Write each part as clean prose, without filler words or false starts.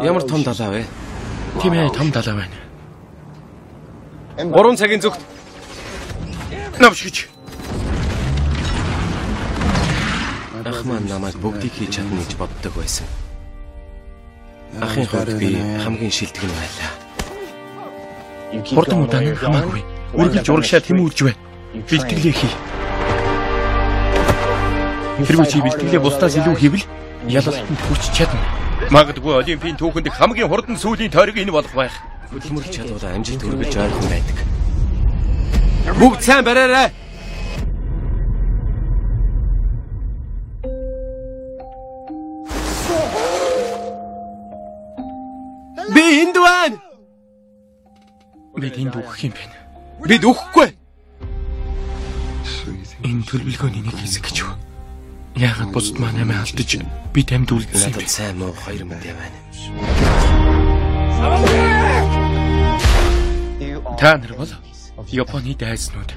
Ямар том далаа вэ? Тийм ээ, том далаа байна. 3 цагийн зүгт Навш гэж. ах маань намайг бүгдийг хийж чадна гэж боддог байсан. Ахын хувьд би хамгийн шилдэг нь байлаа. Хурдан удаан хамаагүй. Үргэлж урагшаа тэмүүлж байна. Бэлтгэлээ хий. Хэрвээ чи бэлтгэлээ бусдаас илүү хийвэл ялалтанд хүрч чадна. Магадгүй Олимпийн түүхэнд хамгийн хурдан сүүлийн тойрог энэ болох байх. Хөдөлмөрлөж чадвал амжилт хүргэж ойрхон байдаг. Бүгд сайн бариарай. Би энд байна. Бид энд үхэх юм байна. Бид үхэхгүй. Энэ төлөвлөгөөний нэг хэсэг гэж юу? Яагаад бусд маань амиа алдаж бид амьд үлдсэн бэ? Сайн муу хоёр мэдээ байна. Та нар бол Японы дайснууд.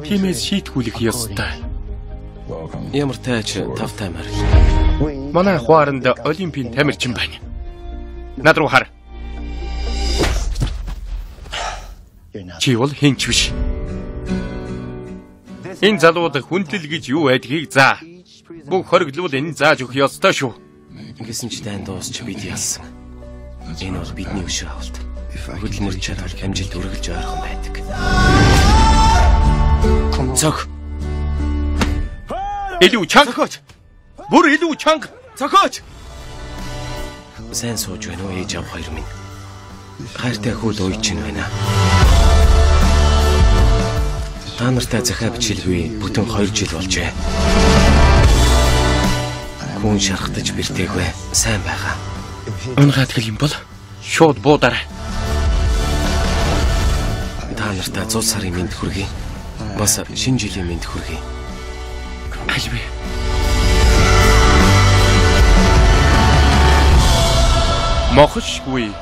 Тиймээс шийтгүүлэх ёстой. Ямар тач тавтай мар. Манай хуаранд Олимпийн тамирчин байна. Над руу хар. Чи бол хинч биш. Энэ залууд хүндлэл гэж юу байдгийг заа. Бүх хориглол энэ зааж өгөх ёстой шүү. Ингэсэн ч дайн дуусч бид ялсан. Энэ бол бидний өшөө авалт. Хөдөлмөрч чадвал амжилт үргэлж ойрхон байдаг. Цог. Илүү чанга. Бүр илүү чанга. Цохооч. Сайн сууж байна уу ээж аваа хоёр минь. Хайртай хөл ууж чинь байна. Та нартай захаа бичлгүй бүтэн 2 жил болжээ. Хүн шархтаж бэртээгүй сайн байгаа. Унгаад гэл юм бол шууд буудаарай. Та нартай 100 сарын мэнд хүргэе. Бас шинэ жилийн мэнд хүргэе. Альвэ. Мохшгүй.